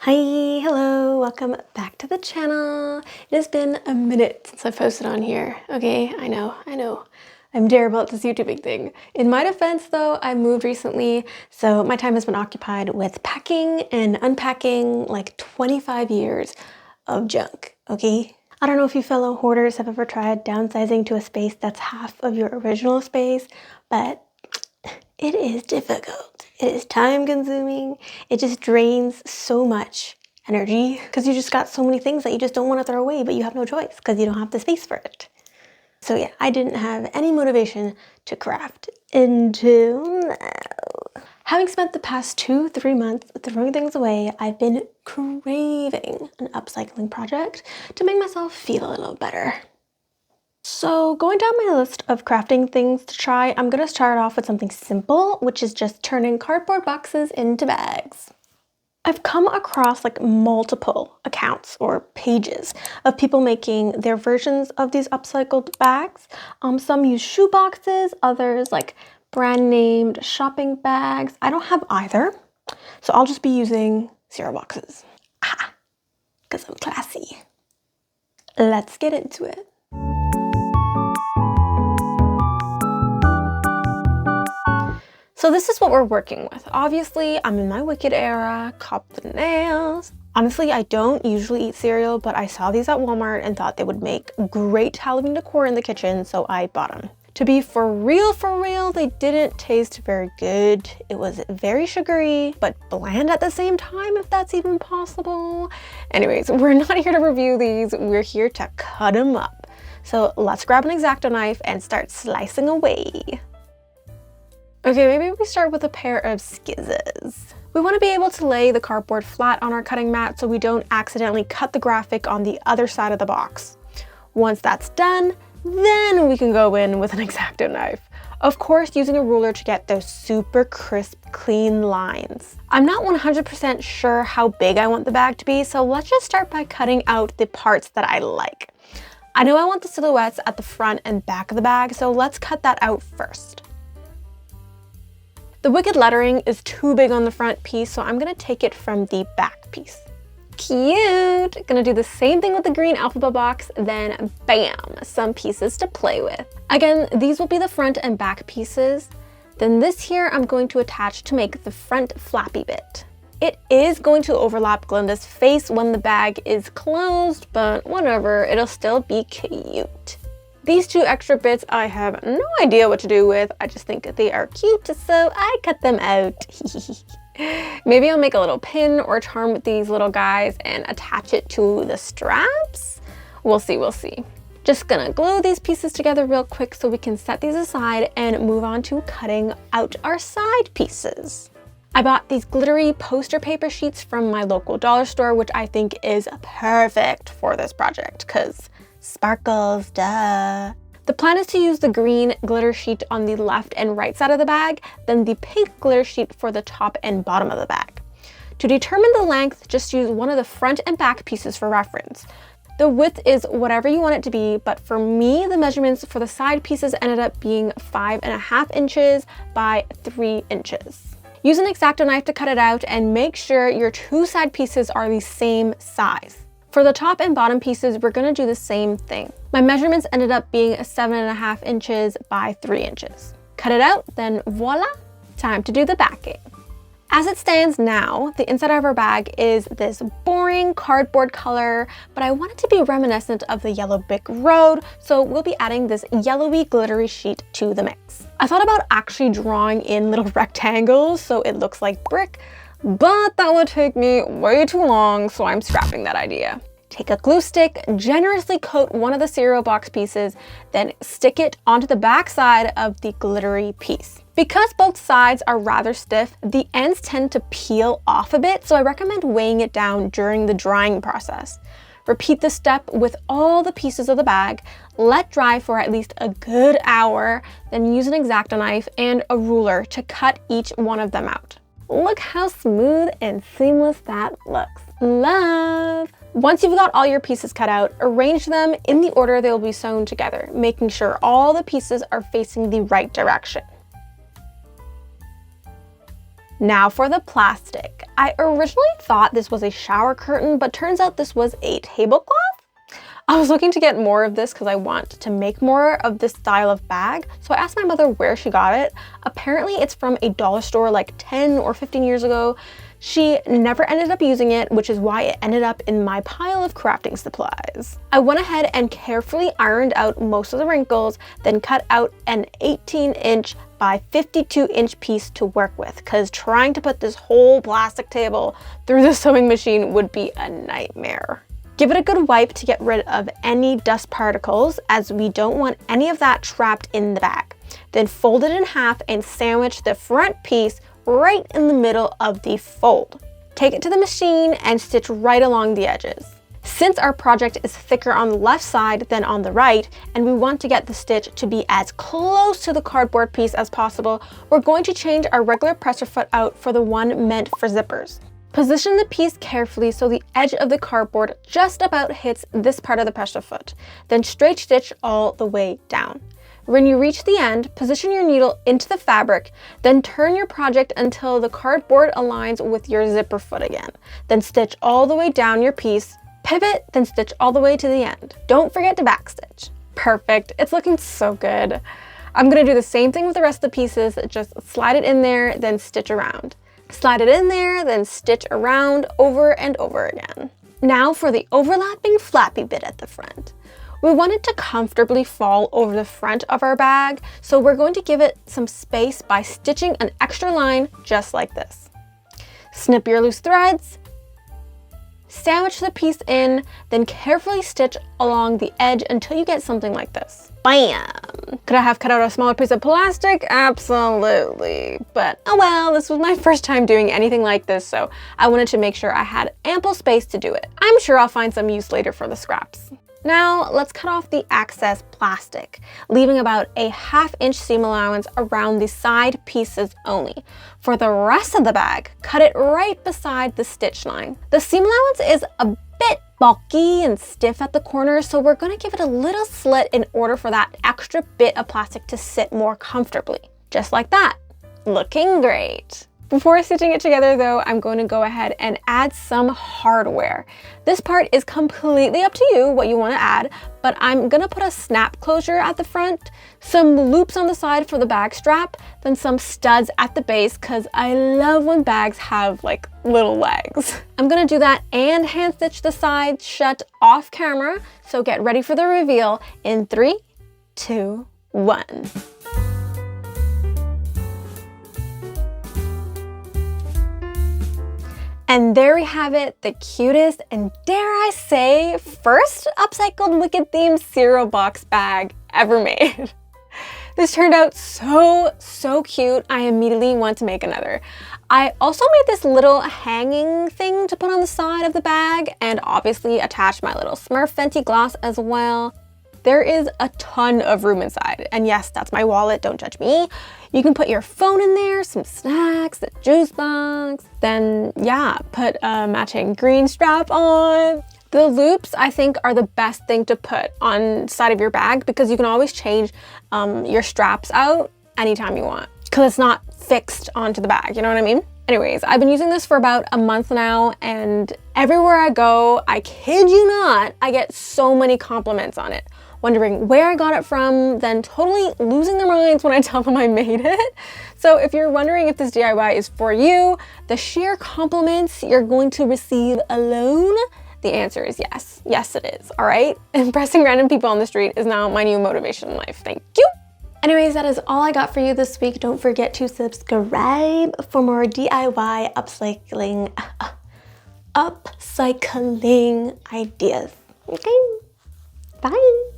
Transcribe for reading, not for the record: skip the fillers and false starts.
Hi, hello, welcome back to the channel. It has been a minute since I've posted on here. Okay, I know. I'm terrible at this YouTubing thing. In my defense though, I moved recently, so my time has been occupied with packing and unpacking like 25 years of junk, okay? I don't know if you fellow hoarders have ever tried downsizing to a space that's half of your original space, but it is difficult. It is time consuming. It just drains so much energy because you just got so many things that you just don't want to throw away, but you have no choice because you don't have the space for it. So yeah, I didn't have any motivation to craft until now. Having spent the past 2-3 months throwing things away, I've been craving an upcycling project to make myself feel a little better. So going down my list of crafting things to try, I'm going to start off with something simple, which is just turning cardboard boxes into bags. I've come across like multiple accounts or pages of people making their versions of these upcycled bags. Some use shoe boxes, others like brand named shopping bags. I don't have either, so I'll just be using cereal boxes. Because I'm classy. Let's get into it. So this is what we're working with. Obviously, I'm in my Wicked era, cop the nails. Honestly, I don't usually eat cereal, but I saw these at Walmart and thought they would make great Halloween decor in the kitchen, so I bought them. To be for real, they didn't taste very good. It was very sugary, but bland at the same time, if that's even possible. Anyways, we're not here to review these, we're here to cut them up. So let's grab an X-Acto knife and start slicing away. Okay, maybe we start with a pair of skizzes. We want to be able to lay the cardboard flat on our cutting mat so we don't accidentally cut the graphic on the other side of the box. Once that's done, then we can go in with an X-Acto knife. Of course, using a ruler to get those super crisp, clean lines. I'm not 100% sure how big I want the bag to be, so let's just start by cutting out the parts that I like. I know I want the silhouettes at the front and back of the bag, so let's cut that out first. The Wicked lettering is too big on the front piece, so I'm gonna take it from the back piece. Cute! Gonna do the same thing with the green alphabet box, then bam, some pieces to play with. Again, these will be the front and back pieces. Then this here I'm going to attach to make the front flappy bit. It is going to overlap Glinda's face when the bag is closed, but whatever, it'll still be cute. These two extra bits I have no idea what to do with. I just think they are cute, so I cut them out. Maybe I'll make a little pin or charm with these little guys and attach it to the straps. We'll see. Just gonna glue these pieces together real quick so we can set these aside and move on to cutting out our side pieces. I bought these glittery poster paper sheets from my local dollar store, which I think is perfect for this project because sparkles, duh. The plan is to use the green glitter sheet on the left and right side of the bag, then the pink glitter sheet for the top and bottom of the bag. To determine the length, just use one of the front and back pieces for reference. The width is whatever you want it to be, but for me, the measurements for the side pieces ended up being 5.5 inches by 3 inches. Use an X-Acto knife to cut it out and make sure your two side pieces are the same size. For the top and bottom pieces, we're gonna do the same thing. My measurements ended up being 7.5 inches by 3 inches. Cut it out, then voila, time to do the backing. As it stands now, the inside of our bag is this boring cardboard color, but I want it to be reminiscent of the yellow brick road, so we'll be adding this yellowy glittery sheet to the mix. I thought about actually drawing in little rectangles so it looks like brick, but that would take me way too long, so I'm scrapping that idea. Take a glue stick, generously coat one of the cereal box pieces, then stick it onto the back side of the glittery piece. Because both sides are rather stiff, the ends tend to peel off a bit, so I recommend weighing it down during the drying process. Repeat this step with all the pieces of the bag, let dry for at least a good hour, then use an X-Acto knife and a ruler to cut each one of them out. Look how smooth and seamless that looks. Love! Once you've got all your pieces cut out, arrange them in the order they will be sewn together, making sure all the pieces are facing the right direction. Now for the plastic. I originally thought this was a shower curtain, but turns out this was a tablecloth. I was looking to get more of this because I want to make more of this style of bag. So I asked my mother where she got it. Apparently it's from a dollar store like 10 or 15 years ago. She never ended up using it, which is why it ended up in my pile of crafting supplies. I went ahead and carefully ironed out most of the wrinkles, then cut out an 18-inch by 52-inch piece to work with, because trying to put this whole plastic table through the sewing machine would be a nightmare. Give it a good wipe to get rid of any dust particles, as we don't want any of that trapped in the bag. Then fold it in half and sandwich the front piece right in the middle of the fold. Take it to the machine and stitch right along the edges. Since our project is thicker on the left side than on the right, and we want to get the stitch to be as close to the cardboard piece as possible, we're going to change our regular presser foot out for the one meant for zippers. Position the piece carefully so the edge of the cardboard just about hits this part of the presser foot. Then straight stitch all the way down. When you reach the end, position your needle into the fabric, then turn your project until the cardboard aligns with your zipper foot again. Then stitch all the way down your piece, pivot, then stitch all the way to the end. Don't forget to backstitch. Perfect, it's looking so good. I'm gonna do the same thing with the rest of the pieces, just slide it in there, then stitch around. Slide it in there, then stitch around over and over again. Now for the overlapping flappy bit at the front. We want it to comfortably fall over the front of our bag, so we're going to give it some space by stitching an extra line just like this. Snip your loose threads, sandwich the piece in, then carefully stitch along the edge until you get something like this. Bam! Could I have cut out a smaller piece of plastic? Absolutely. But oh well, this was my first time doing anything like this, so I wanted to make sure I had ample space to do it. I'm sure I'll find some use later for the scraps. Now let's cut off the excess plastic, leaving about a ½ inch seam allowance around the side pieces only. For the rest of the bag, cut it right beside the stitch line. The seam allowance is a bit bulky and stiff at the corner, so we're going to give it a little slit in order for that extra bit of plastic to sit more comfortably. Just like that. Looking great. Before stitching it together though, I'm going to go ahead and add some hardware. This part is completely up to you what you want to add, but I'm gonna put a snap closure at the front, some loops on the side for the bag strap, then some studs at the base because I love when bags have like little legs. I'm gonna do that and hand stitch the sides shut off camera, so get ready for the reveal in 3, 2, 1. And there we have it, the cutest and dare I say, first upcycled Wicked themed cereal box bag ever made. This turned out so cute. I immediately want to make another. I also made this little hanging thing to put on the side of the bag and obviously attached my little Smurf Fenty gloss as well. There is a ton of room inside. And yes, that's my wallet, don't judge me. You can put your phone in there, some snacks, a juice box, then yeah, put a matching green strap on. The loops, I think, are the best thing to put on side of your bag because you can always change your straps out anytime you want because it's not fixed onto the bag, you know what I mean? Anyways, I've been using this for about a month now and everywhere I go, I kid you not, I get so many compliments on it. Wondering where I got it from, then totally losing their minds when I tell them I made it. So if you're wondering if this DIY is for you, the sheer compliments you're going to receive alone, the answer is yes. Yes, it is, all right? Impressing random people on the street is now my new motivation in life. Thank you. Anyways, that is all I got for you this week. Don't forget to subscribe for more DIY upcycling ideas. Okay, bye.